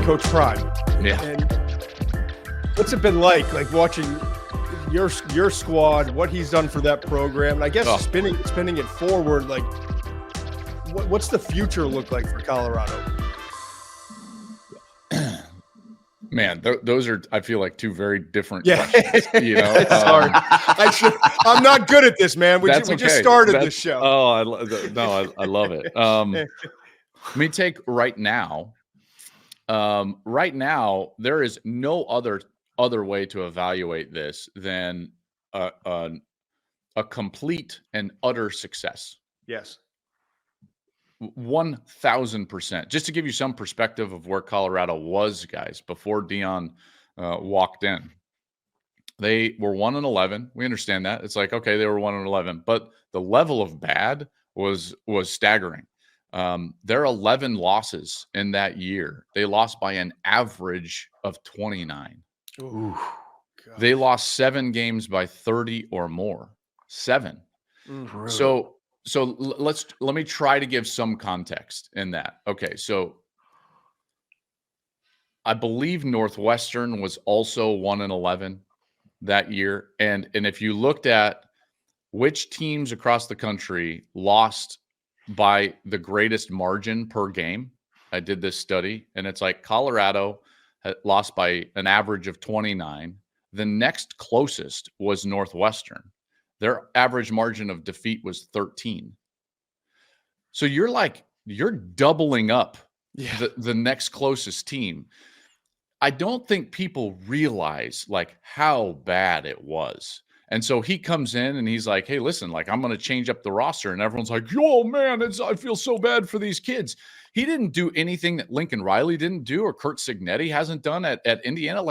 Coach Prime. Yeah. And what's it been like watching your squad, what he's done for that program, and I guess spinning it forward, like what's the future look like for Colorado? Man, those are, I feel like, two very different questions. You know, it's hard. I'm not good at this, man. We just started this show. Oh, I love it. Let me take right now. Right now, there is no other way to evaluate this than a complete and utter success. Yes. 1,000%. Just to give you some perspective of where Colorado was, guys, before Deion walked in. They were 1-11. We understand that. It's like, okay, they were 1-11, but the level of bad was staggering. Their 11 losses in that year, they lost by an average of 29. Ooh, they lost 7 games by 30 or more. 7. So let me try to give some context in that. Okay, so I believe Northwestern was also 1-11 that year, and if you looked at which teams across the country lost by the greatest margin per game, I did this study, and it's like Colorado had lost by an average of 29. The next closest was Northwestern. Their average margin of defeat was 13. So you're doubling up the next closest team. I don't think people realize how bad it was. And so he comes in and he's like, hey, listen, I'm going to change up the roster. And everyone's like, oh, man, I feel so bad for these kids. He didn't do anything that Lincoln Riley didn't do or Curt Cignetti hasn't done at Indiana.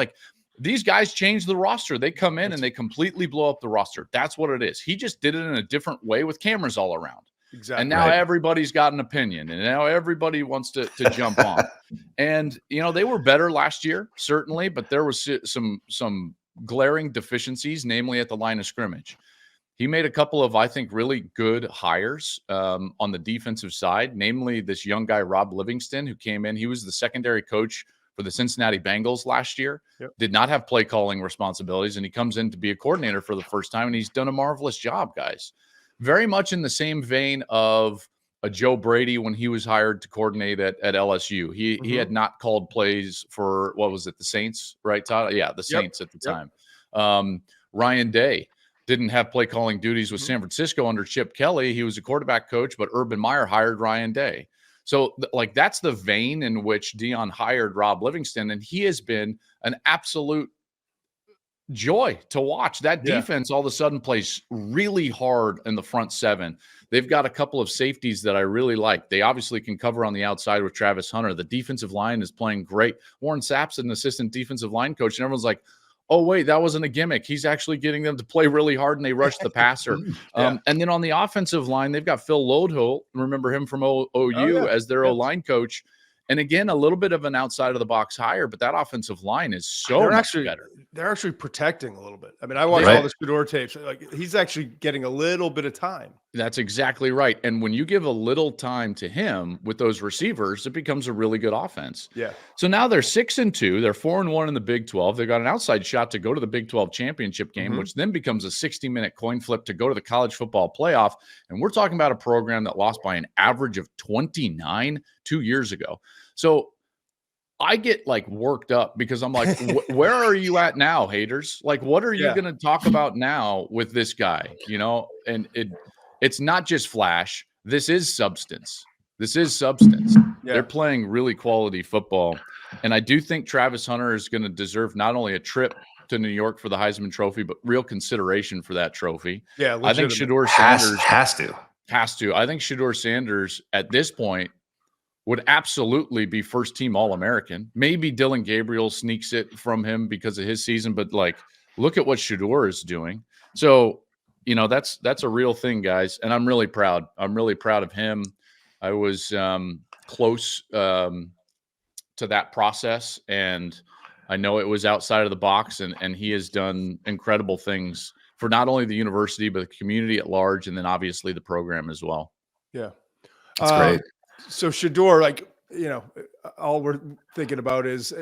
These guys change the roster. They come in and they completely blow up the roster. That's what it is. He just did it in a different way with cameras all around. Exactly. And now everybody's got an opinion, and now everybody wants to jump on. And, they were better last year, certainly, but there was some glaring deficiencies, namely at the line of scrimmage. He made a couple of, I think, really good hires on the defensive side, namely this young guy, Rob Livingston, who came in. He was the secondary coach for the Cincinnati Bengals last year, did not have play calling responsibilities, and he comes in to be a coordinator for the first time, and he's done a marvelous job, guys. Very much in the same vein of a Joe Brady when he was hired to coordinate at LSU. He had not called plays for, what was it, the Saints, right, Todd? Yeah, the Saints at the time. Ryan Day didn't have play calling duties with San Francisco under Chip Kelly. He was a quarterback coach, but Urban Meyer hired Ryan Day. So that's the vein in which Deion hired Rob Livingston, and he has been an absolute joy to watch. That defense all of a sudden plays really hard in the front 7. They've got a couple of safeties that I really like. They obviously can cover on the outside with Travis Hunter. The defensive line is playing great. Warren Sapp's an assistant defensive line coach, and everyone's like, oh, wait, that wasn't a gimmick. He's actually getting them to play really hard, and they rush the passer. And then on the offensive line, they've got Phil Lodeholt. Remember him from OU as their O-line coach. And again, a little bit of an outside-of-the-box hire, but that offensive line is so much better. They're actually protecting a little bit. I mean, I watched all the Shedeur tapes. He's actually getting a little bit of time. That's exactly right. And when you give a little time to him with those receivers, it becomes a really good offense. Yeah. So now they're 6-2. They're 4-1 in the Big 12. They've got an outside shot to go to the Big 12 championship game, which then becomes a 60-minute coin flip to go to the college football playoff. And we're talking about a program that lost by an average of 29 2 years ago. So I get worked up because I'm like, where are you at now, haters? What are you going to talk about now with this guy? And it's not just flash. This is substance. Yeah. They're playing really quality football. And I do think Travis Hunter is going to deserve not only a trip to New York for the Heisman Trophy, but real consideration for that trophy. Yeah. I think Shedeur Sanders has to. I think Shedeur Sanders at this point would absolutely be first-team All-American. Maybe Dylan Gabriel sneaks it from him because of his season, but look at what Shedeur is doing. So, that's a real thing, guys, and I'm really proud. I'm really proud of him. I was close to that process, and I know it was outside of the box, and he has done incredible things for not only the university, but the community at large, and then obviously the program as well. Yeah. That's great. So Shedeur, all we're thinking about is,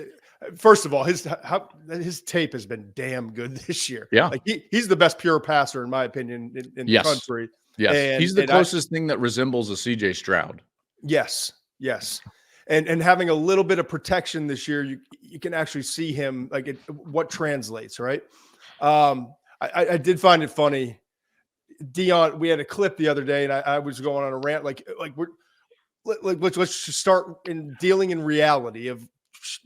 first of all, his tape has been damn good this year. Yeah. Like he's the best pure passer, in my opinion, in the country. Yes. And He's the closest thing that resembles a CJ Stroud. Yes. And having a little bit of protection this year, you can actually see him what translates, right? I did find it funny. Dion, we had a clip the other day, and I was going on a rant let's just start in dealing in reality of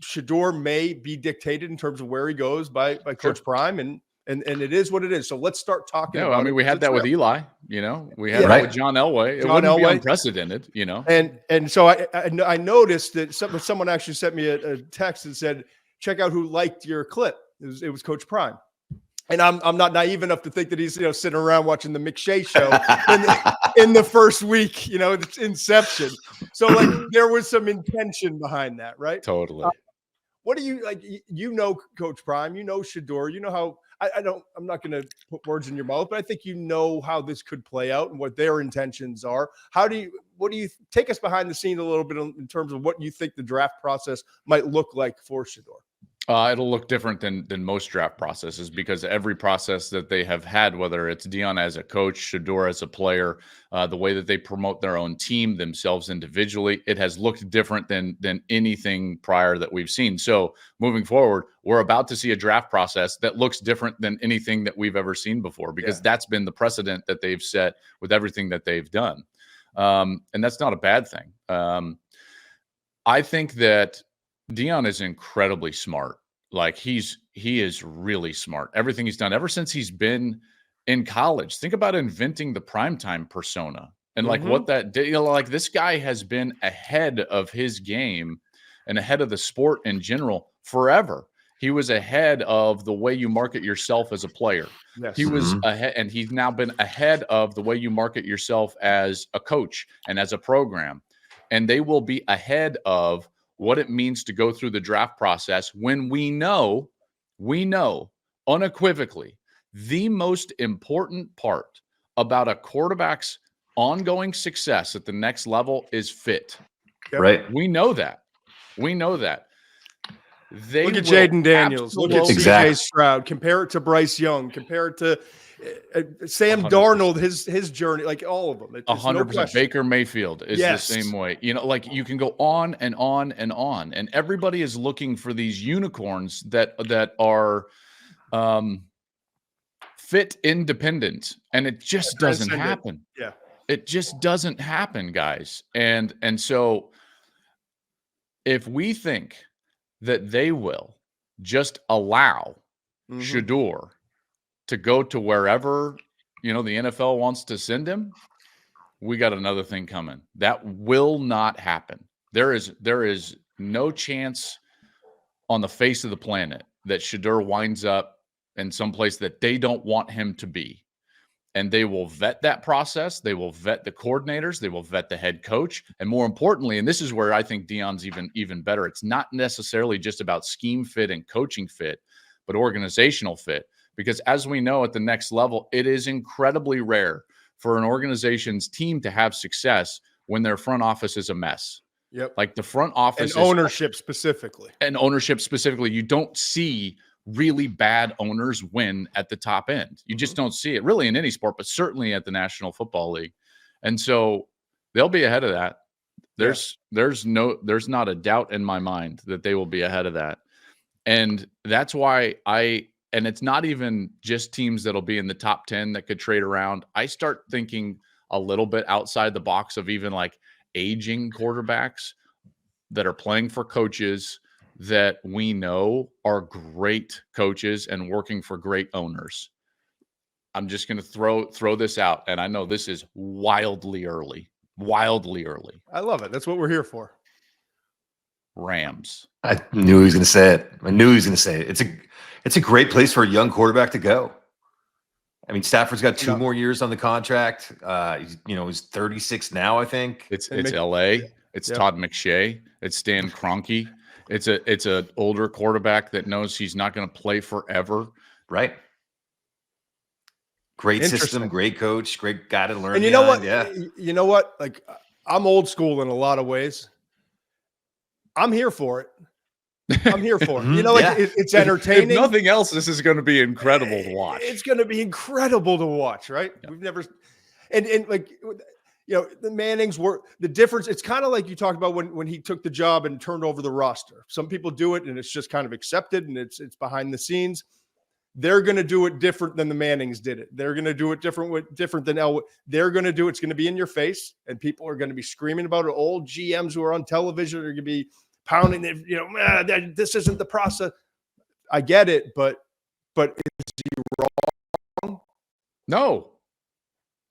Shedeur may be dictated in terms of where he goes by Coach Prime, and it is what it is. So let's start talking about it. We had that with Eli, we had that with John Elway. It wouldn't be unprecedented, And so I noticed that someone actually sent me a text and said, check out who liked your clip. It was Coach Prime. And I'm not naive enough to think that he's sitting around watching the McShay show in the first week, it's inception. So there was some intention behind that, right? Totally. What do you like? Coach Prime, Shedeur, how I'm not going to put words in your mouth, but I think how this could play out and what their intentions are. What do you take us behind the scenes a little bit in terms of what you think the draft process might look like for Shedeur? It'll look different than most draft processes, because every process that they have had, whether it's Dion as a coach, Shedeur as a player, the way that they promote their own team, themselves individually, it has looked different than anything prior that we've seen. So moving forward, we're about to see a draft process that looks different than anything that we've ever seen before, because that's been the precedent that they've set with everything that they've done. And that's not a bad thing. I think that Dion is incredibly smart. He is really smart. Everything he's done ever since he's been in college. Think about inventing the primetime persona and what that did. This guy has been ahead of his game and ahead of the sport in general forever. He was ahead of the way you market yourself as a player. Yes. He was ahead, and he's now been ahead of the way you market yourself as a coach and as a program. And they will be ahead of what it means to go through the draft process when we know unequivocally the most important part about a quarterback's ongoing success at the next level is fit. Yep. Right. We know that. Look at Jaden Daniels. Look at CJ Stroud. Compare it to Bryce Young. Compare it to Sam 100%. Darnold, his journey, all of them. 100%. No Baker Mayfield is the same way. You can go on and on and on, and everybody is looking for these unicorns that are fit independent, and it just doesn't happen. Yeah, it just doesn't happen, guys. And so, if we think that they will just allow Shedeur to go to wherever, the NFL wants to send him, we got another thing coming. That will not happen. There is no chance on the face of the planet that Shedeur winds up in some place that they don't want him to be. And they will vet that process. They will vet the coordinators. They will vet the head coach. And more importantly, and this is where I think Dion's even better, it's not necessarily just about scheme fit and coaching fit, but organizational fit. Because as we know at the next level, it is incredibly rare for an organization's team to have success when their front office is a mess. Yep. The front office and ownership specifically. You don't see really bad owners win at the top end. You just don't see it really in any sport, but certainly at the National Football League. And so they'll be ahead of that. There's not a doubt in my mind that they will be ahead of that. And that's why and it's not even just teams that'll be in the top 10 that could trade around. I start thinking a little bit outside the box of even aging quarterbacks that are playing for coaches that we know are great coaches and working for great owners. I'm just going to throw this out, and I know this is wildly early. I love it. That's what we're here for. Rams. I knew he was going to say it. It's a great place for a young quarterback to go. I mean, Stafford's got 2 more years on the contract. He's 36 now, I think. It's LA. It's Todd McShay. It's Stan Kroenke. It's an older quarterback that knows he's not going to play forever. Right. Great system, great coach, great guy to learn. And you know what? I'm old school in a lot of ways. I'm here for it. I'm here for it. You know, like it's entertaining. If nothing else, this is going to be incredible to watch. It's going to be incredible to watch, right? Yeah. We've never, and like, you know, the Mannings were the difference. It's kind of like you talked about when he took the job and turned over the roster. Some people do it and it's just kind of accepted and it's behind the scenes. They're going to do it different than the Mannings did it. They're going to do it different than Elway. They're going to do it's going to be in your face, and people are going to be screaming about it. Old GMs who are on television are going to be pounding it. You know, this isn't the process. I get it, but is he wrong? No.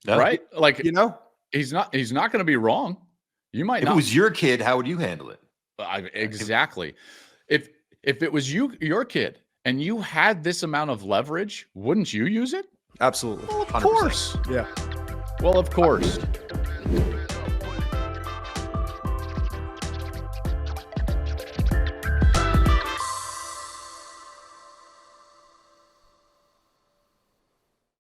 Right? Like, you know, he's not going to be wrong. You might if not. If it was your kid, how would you handle it? Exactly. If it was your kid and you had this amount of leverage, wouldn't you use it? Absolutely. Well, of 100%. course. Yeah. Well, of course.